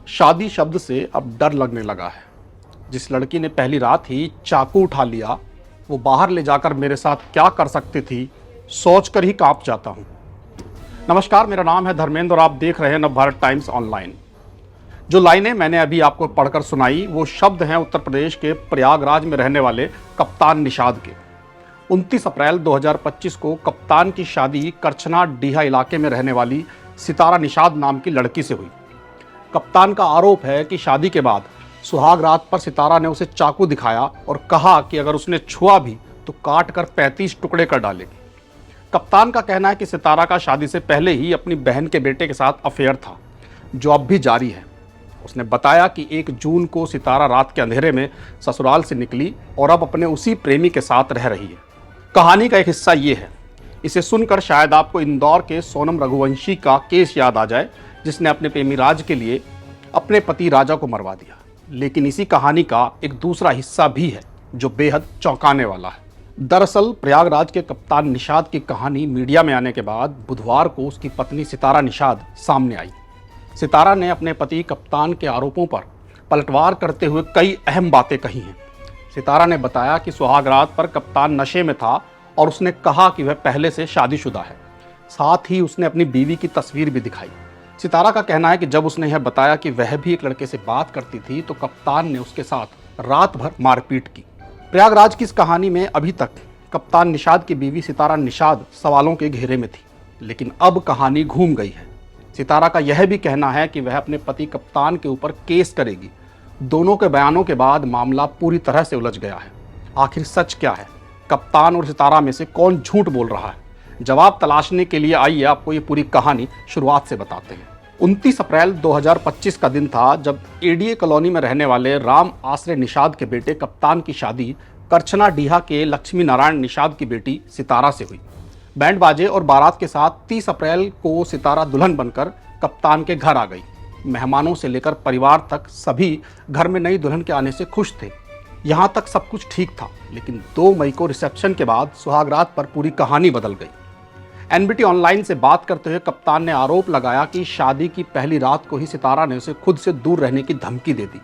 शादी शब्द से अब डर लगने लगा है। जिस लड़की ने पहली रात ही चाकू उठा लिया, वो बाहर ले जाकर मेरे साथ क्या कर सकती थी, सोचकर ही कांप जाता हूँ। नमस्कार, मेरा नाम है धर्मेंद्र और आप देख रहे हैं नवभारत टाइम्स ऑनलाइन। जो लाइनें मैंने अभी आपको पढ़कर सुनाई, वो शब्द हैं उत्तर प्रदेश के प्रयागराज में रहने वाले कप्तान निषाद के। 29 अप्रैल 2025 को कप्तान की शादी करछना डीहा इलाके में रहने वाली सितारा निषाद नाम की लड़की से हुई। कप्तान का आरोप है कि शादी के बाद सुहाग रात पर सितारा ने उसे चाकू दिखाया और कहा कि अगर उसने छुआ भी तो काट कर 35 टुकड़े कर डालेगी। कप्तान का कहना है कि सितारा का शादी से पहले ही अपनी बहन के बेटे के साथ अफेयर था, जो अब भी जारी है। उसने बताया कि 1 जून को सितारा रात के अंधेरे में ससुराल से निकली और अब अपने उसी प्रेमी के साथ रह रही है। कहानी का एक हिस्सा ये है। इसे सुनकर शायद आपको इंदौर के सोनम रघुवंशी का केस याद आ जाए, जिसने अपने प्रेमी राज के लिए अपने पति राजा को मरवा दिया। लेकिन इसी कहानी का एक दूसरा हिस्सा भी है जो बेहद चौंकाने वाला है। दरअसल प्रयागराज के कप्तान निषाद की कहानी मीडिया में आने के बाद बुधवार को उसकी पत्नी सितारा निषाद सामने आई। सितारा ने अपने पति कप्तान के आरोपों पर पलटवार करते हुए कई अहम बातें कही हैं। सितारा ने बताया कि सुहाग रात पर कप्तान नशे में था और उसने कहा कि वह पहले से शादीशुदा है। साथ ही उसने अपनी बीवी की तस्वीर भी दिखाई। सितारा का कहना है कि जब उसने यह बताया कि वह भी एक लड़के से बात करती थी तो कप्तान ने उसके साथ रात भर मारपीट की। प्रयागराज की इस कहानी में अभी तक कप्तान निषाद की बीवी सितारा निषाद सवालों के घेरे में थी, लेकिन अब कहानी घूम गई है। सितारा का यह भी कहना है कि वह अपने पति कप्तान के ऊपर केस करेगी। दोनों के बयानों के बाद मामला पूरी तरह से उलझ गया है। आखिर सच क्या है? कप्तान और सितारा में से कौन झूठ बोल रहा है? जवाब तलाशने के लिए आइए आपको ये पूरी कहानी शुरुआत से बताते हैं। 29 अप्रैल 2025 का दिन था जब एडीए कॉलोनी में रहने वाले राम आश्रय निषाद के बेटे कप्तान की शादी करछना डीहा के लक्ष्मी नारायण निषाद की बेटी सितारा से हुई। बैंड बाजे और बारात के साथ 30 अप्रैल को सितारा दुल्हन बनकर कप्तान के घर आ गई। मेहमानों से लेकर परिवार तक सभी घर में नई दुल्हन के आने से खुश थे। यहाँ तक सब कुछ ठीक था, लेकिन 2 मई को रिसेप्शन के बाद सुहाग रात पर पूरी कहानी बदल गई। एनबीटी ऑनलाइन से बात करते हुए कप्तान ने आरोप लगाया कि शादी की पहली रात को ही सितारा ने उसे खुद से दूर रहने की धमकी दे दी।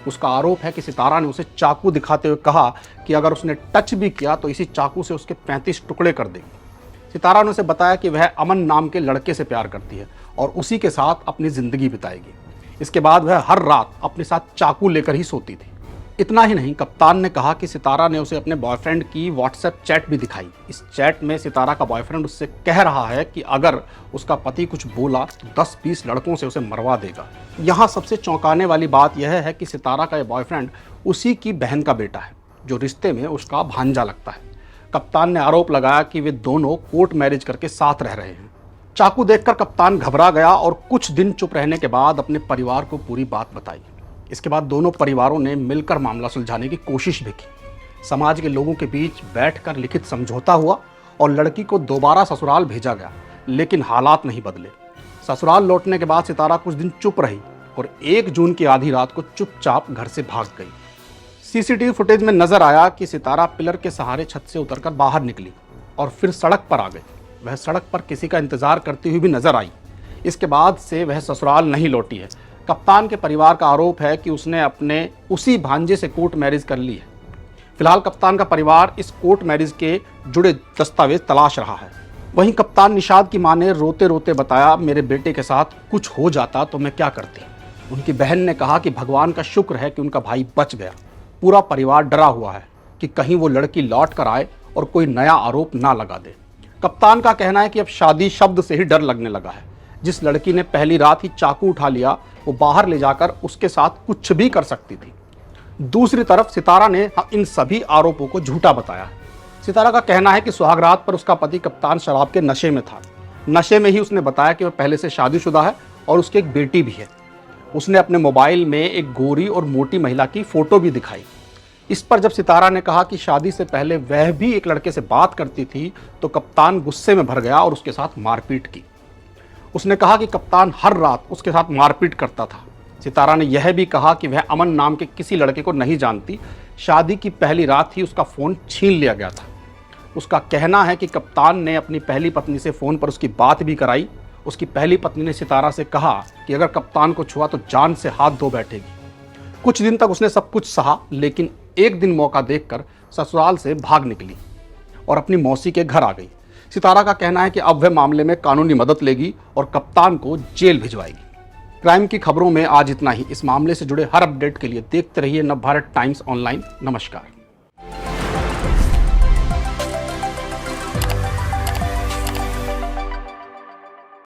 उसका आरोप है कि सितारा ने उसे चाकू दिखाते हुए कहा कि अगर उसने टच भी किया तो इसी चाकू से उसके 35 टुकड़े कर देगी। सितारा ने उसे बताया कि वह अमन नाम के लड़के से प्यार करती है और उसी के साथ अपनी जिंदगी बिताएगी। इसके बाद वह हर रात अपने साथ चाकू लेकर ही सोती थी। इतना ही नहीं, कप्तान ने कहा कि सितारा ने उसे अपने बॉयफ्रेंड की व्हाट्सएप चैट भी दिखाई। इस चैट में सितारा का बॉयफ्रेंड उससे कह रहा है कि अगर उसका पति कुछ बोला तो 10-20 लड़कों से उसे मरवा देगा। यहाँ सबसे चौंकाने वाली बात यह है कि सितारा का यह बॉयफ्रेंड उसी की बहन का बेटा है, जो रिश्ते में उसका भांजा लगता है। कप्तान ने आरोप लगाया कि वे दोनों कोर्ट मैरिज करके साथ रह रहे हैं। चाकू देखकर कप्तान घबरा गया और कुछ दिन चुप रहने के बाद अपने परिवार को पूरी बात बताई। इसके बाद दोनों परिवारों ने मिलकर मामला सुलझाने की कोशिश भी की। समाज के लोगों के बीच बैठकर लिखित समझौता हुआ और लड़की को दोबारा ससुराल भेजा गया, लेकिन हालात नहीं बदले। ससुराल लौटने के बाद सितारा कुछ दिन चुप रही और 1 जून की आधी रात को चुपचाप घर से भाग गई। सीसीटीवी फुटेज में नजर आया कि सितारा पिलर के सहारे छत से उतरकर बाहर निकली और फिर सड़क पर आ गई। वह सड़क पर किसी का इंतजार करती हुई भी नजर आई। इसके बाद से वह ससुराल नहीं लौटी है। कप्तान के परिवार का आरोप है कि उसने अपने उसी भांजे से कोर्ट मैरिज कर ली है। फिलहाल कप्तान का परिवार इस कोर्ट मैरिज के जुड़े दस्तावेज तलाश रहा है। वहीं कप्तान निषाद की मां ने रोते रोते बताया, मेरे बेटे के साथ कुछ हो जाता तो मैं क्या करती। उनकी बहन ने कहा कि भगवान का शुक्र है कि उनका भाई बच गया। पूरा परिवार डरा हुआ है कि कहीं वो लड़की लौट कर आए और कोई नया आरोप ना लगा दे। कप्तान का कहना है कि अब शादी शब्द से ही डर लगने लगा है। जिस लड़की ने पहली रात ही चाकू उठा लिया, वो बाहर ले जाकर उसके साथ कुछ भी कर सकती थी। दूसरी तरफ सितारा ने इन सभी आरोपों को झूठा बताया। सितारा का कहना है कि सुहाग रात पर उसका पति कप्तान शराब के नशे में था। नशे में ही उसने बताया कि वह पहले से शादीशुदा है और उसकी एक बेटी भी है। उसने अपने मोबाइल में एक गोरी और मोटी महिला की फोटो भी दिखाई। इस पर जब सितारा ने कहा कि शादी से पहले वह भी एक लड़के से बात करती थी, तो कप्तान गुस्से में भर गया और उसके साथ मारपीट की। उसने कहा कि कप्तान हर रात उसके साथ मारपीट करता था। सितारा ने यह भी कहा कि वह अमन नाम के किसी लड़के को नहीं जानती। शादी की पहली रात ही उसका फ़ोन छीन लिया गया था। उसका कहना है कि कप्तान ने अपनी पहली पत्नी से फ़ोन पर उसकी बात भी कराई उसकी पहली पत्नी ने सितारा से कहा कि अगर कप्तान को छुआ तो जान से हाथ धो बैठेगी। कुछ दिन तक उसने सब कुछ सहा, लेकिन एक दिन मौका देखकर ससुराल से भाग निकली और अपनी मौसी के घर आ गई। सितारा का कहना है कि अब वह मामले में कानूनी मदद लेगी और कप्तान को जेल भिजवाएगी। क्राइम की खबरों में आज इतना ही। इस मामले से जुड़े हर अपडेट के लिए देखते रहिए नवभारत टाइम्स ऑनलाइन। नमस्कार।